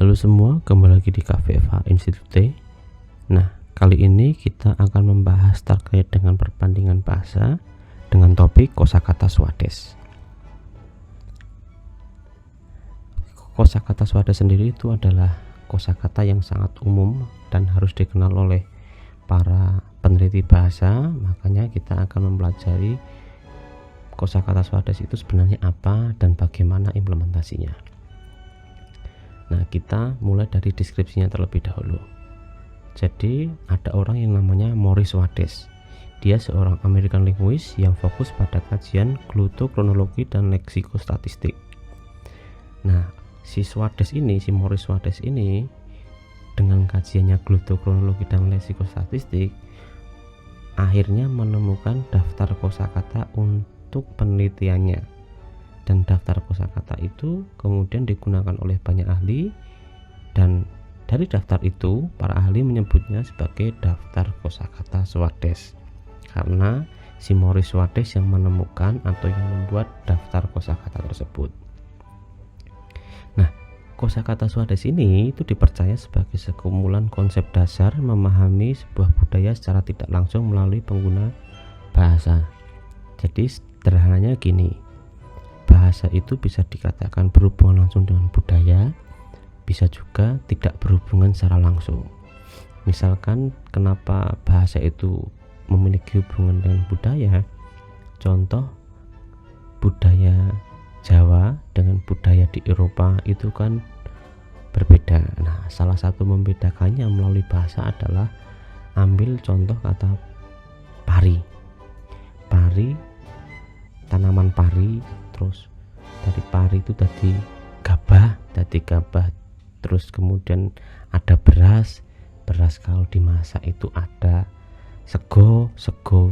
Halo semua, kembali lagi di Cafe Eva Institute. Nah, kali ini kita akan membahas terkait dengan perbandingan bahasa dengan topik kosakata Swades. Kosakata Swades sendiri itu adalah kosakata yang sangat umum dan harus dikenal oleh para peneliti bahasa. Makanya kita akan mempelajari kosakata Swades itu sebenarnya apa dan bagaimana implementasinya. Nah, kita mulai dari deskripsinya terlebih dahulu. Jadi, ada orang yang namanya Morris Swades. Dia seorang American linguist yang fokus pada kajian glotokronologi dan leksikostatistik. Nah, si Morris Swades ini dengan kajiannya glotokronologi dan leksikostatistik akhirnya menemukan daftar kosakata untuk penelitiannya. Dan daftar kosakata itu kemudian digunakan oleh banyak ahli, dan dari daftar itu para ahli menyebutnya sebagai daftar kosakata Swades karena si Morris Swades yang menemukan atau yang membuat daftar kosakata tersebut. Nah, kosakata Swades ini itu dipercaya sebagai sekumpulan konsep dasar memahami sebuah budaya secara tidak langsung melalui pengguna bahasa. Jadi sederhananya gini, bahasa itu bisa dikatakan berhubungan langsung dengan budaya, bisa juga tidak berhubungan secara langsung. Misalkan kenapa bahasa itu memiliki hubungan dengan budaya? Contoh, budaya Jawa dengan budaya di Eropa itu kan berbeda. Nah, salah satu membedakannya melalui bahasa adalah ambil contoh kata pari. Pari, tanaman pari, terus dari pari itu tadi gabah, terus kemudian ada beras kalau dimasak itu ada sego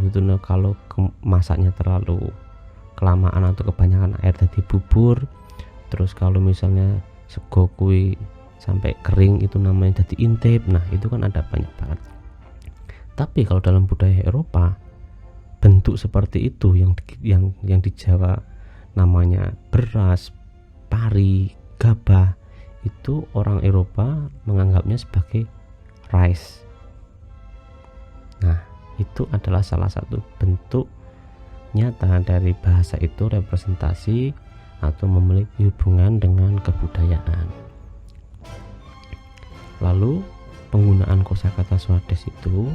itu. Nah, kalau masaknya terlalu kelamaan atau kebanyakan air jadi bubur. Terus kalau misalnya sego kui sampai kering itu namanya jadi intip. Nah, itu kan ada banyak banget. Tapi kalau dalam budaya Eropa, bentuk seperti itu yang di Jawa namanya beras, pari, gabah, itu orang Eropa menganggapnya sebagai rice. Nah, itu adalah salah satu bentuk nyata dari bahasa itu representasi atau memiliki hubungan dengan kebudayaan. Lalu penggunaan kosakata Swades itu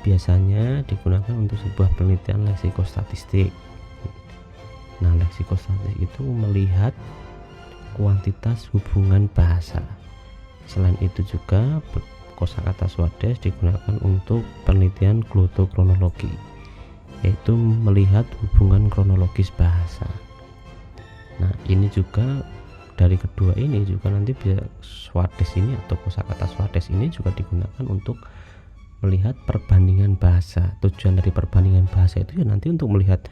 biasanya digunakan untuk sebuah penelitian leksikostatistik. Nah, leksikostatistik itu melihat kuantitas hubungan bahasa. Selain itu juga kosakata Swades digunakan untuk penelitian glotokronologi, yaitu melihat hubungan kronologis bahasa. Nah, ini juga dari kedua ini juga nanti bisa Swades ini atau kosakata Swades ini juga digunakan untuk melihat perbandingan bahasa. Tujuan dari perbandingan bahasa itu ya nanti untuk melihat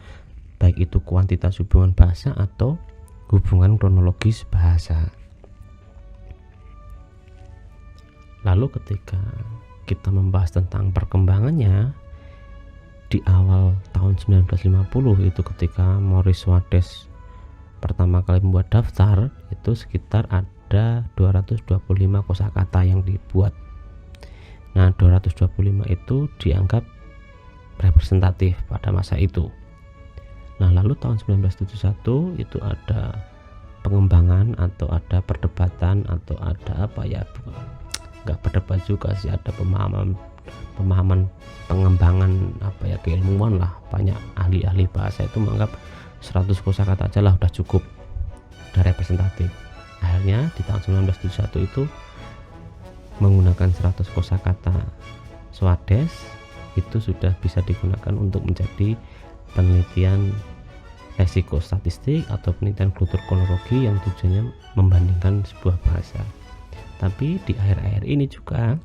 baik itu kuantitas hubungan bahasa atau hubungan kronologis bahasa. Lalu ketika kita membahas tentang perkembangannya, di awal tahun 1950 itu ketika Morris Swades pertama kali membuat daftar, itu sekitar ada 225 kosakata yang dibuat. Nah, 225 itu dianggap representatif pada masa itu. Nah, lalu tahun 1971 itu ada pengembangan atau ada perdebatan atau ada nggak berdebat juga sih, ada pemahaman pengembangan keilmuan lah. Banyak ahli-ahli bahasa itu menganggap 100 kosakata aja lah udah cukup, udah representatif. Akhirnya di tahun 1971 itu menggunakan 100 kosakata Swades itu sudah bisa digunakan untuk menjadi penelitian leksikostatistik atau penelitian glotokronologi yang tujuannya membandingkan sebuah bahasa. Tapi di akhir-akhir ini juga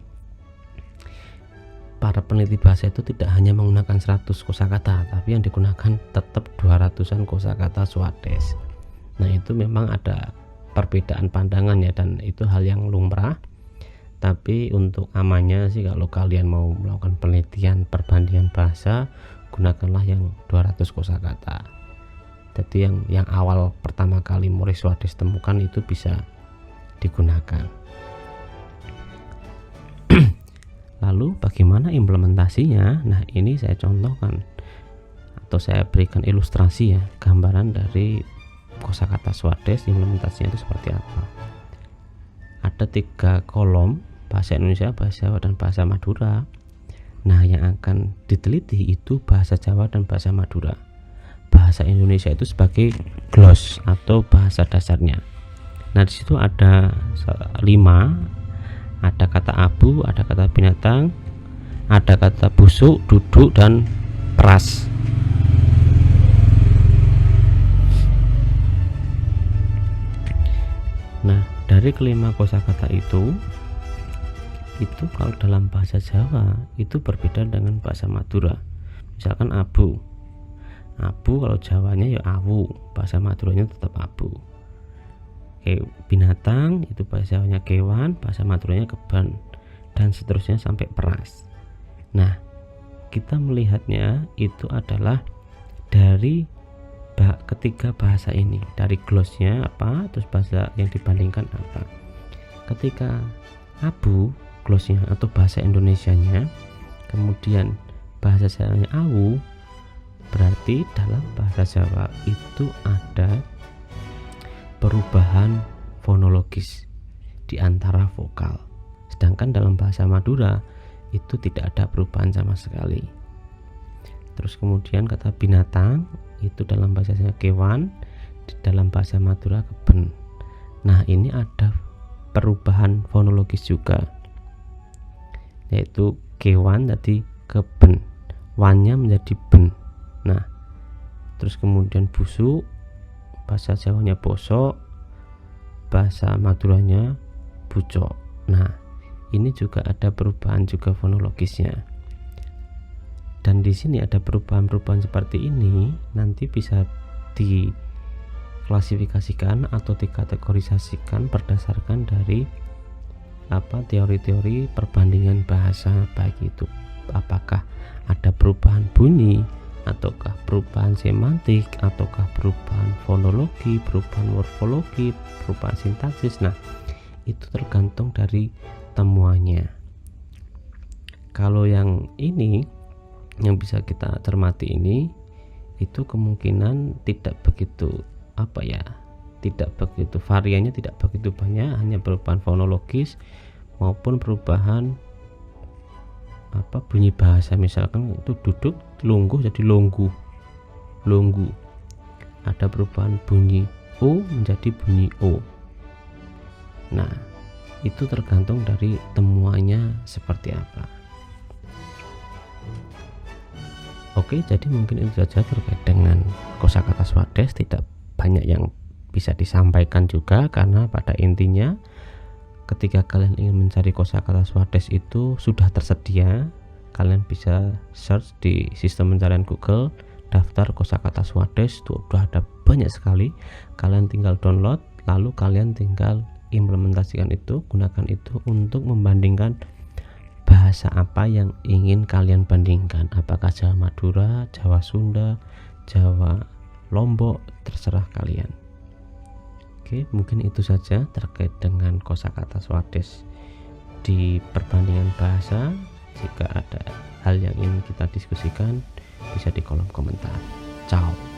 para peneliti bahasa itu tidak hanya menggunakan 100 kosakata, tapi yang digunakan tetap 200-an kosakata Swades. Nah, itu memang ada perbedaan pandangan ya, dan itu hal yang lumrah. Tapi untuk amannya sih, kalau kalian mau melakukan penelitian perbandingan bahasa, gunakanlah yang 200 kosakata. Jadi yang awal pertama kali Morris Swades temukan itu bisa digunakan. Lalu bagaimana implementasinya? Nah, ini saya contohkan atau saya berikan ilustrasi ya, gambaran dari kosakata Swades implementasinya itu seperti apa. Ada 3 kolom, bahasa Indonesia, bahasa Jawa, dan bahasa Madura. Nah, yang akan diteliti itu bahasa Jawa dan bahasa Madura. Bahasa Indonesia itu sebagai gloss atau bahasa dasarnya. Nah, di situ ada 5, ada kata abu, ada kata binatang, ada kata busuk, duduk, dan peras. Nah, dari kelima kosakata itu kalau dalam bahasa Jawa itu berbeda dengan bahasa Madura. Misalkan abu kalau Jawanya ya awu, bahasa Maduranya tetap abu. Binatang itu bahasa Jawanya kewan, bahasa Maduranya keban, dan seterusnya sampai peras. Nah, kita melihatnya itu adalah dari ketiga bahasa ini, dari glossnya apa, terus bahasa yang dibandingkan apa. Ketika abu glossnya atau bahasa Indonesianya, kemudian bahasa Jawanya awu, berarti dalam bahasa Jawa itu ada perubahan fonologis di antara vokal, sedangkan dalam bahasa Madura itu tidak ada perubahan sama sekali. Terus kemudian kata binatang itu dalam bahasa Jawa kewan, di dalam bahasa Madura keben. Nah, ini ada perubahan fonologis juga, yaitu kewan tadi keben, wannya menjadi ben. Nah, terus kemudian busuk, bahasa Jawanya bosok, bahasa Maduranya bucok. Nah, ini juga ada perubahan juga fonologisnya. Dan di sini ada perubahan-perubahan seperti ini nanti bisa diklasifikasikan atau dikategorisasikan berdasarkan dari teori-teori perbandingan bahasa, baik itu apakah ada perubahan bunyi, ataukah perubahan semantik, ataukah perubahan fonologi, perubahan morfologi, perubahan sintaksis. Nah, itu tergantung dari temuannya. Kalau yang ini yang bisa kita cermati ini, itu kemungkinan tidak begitu variannya tidak begitu banyak, hanya perubahan fonologis maupun perubahan bunyi bahasa. Misalkan itu duduk lungguh jadi longgu, ada perubahan bunyi o menjadi bunyi o. Nah, itu tergantung dari temuannya seperti apa. Oke, jadi mungkin itu saja terkait dengan kosakata Swades. Tidak banyak yang bisa disampaikan juga, karena pada intinya ketika kalian ingin mencari kosakata Swades itu sudah tersedia. Kalian bisa search di sistem pencarian Google, daftar kosakata Swades, itu sudah ada banyak sekali. Kalian tinggal download, lalu kalian tinggal implementasikan itu, gunakan itu untuk membandingkan bahasa apa yang ingin kalian bandingkan, apakah Jawa Madura, Jawa Sunda, Jawa Lombok, terserah kalian. Oke, mungkin itu saja terkait dengan kosakata Swades di perbandingan bahasa. Jika ada hal yang ingin kita diskusikan, bisa di kolom komentar. Ciao.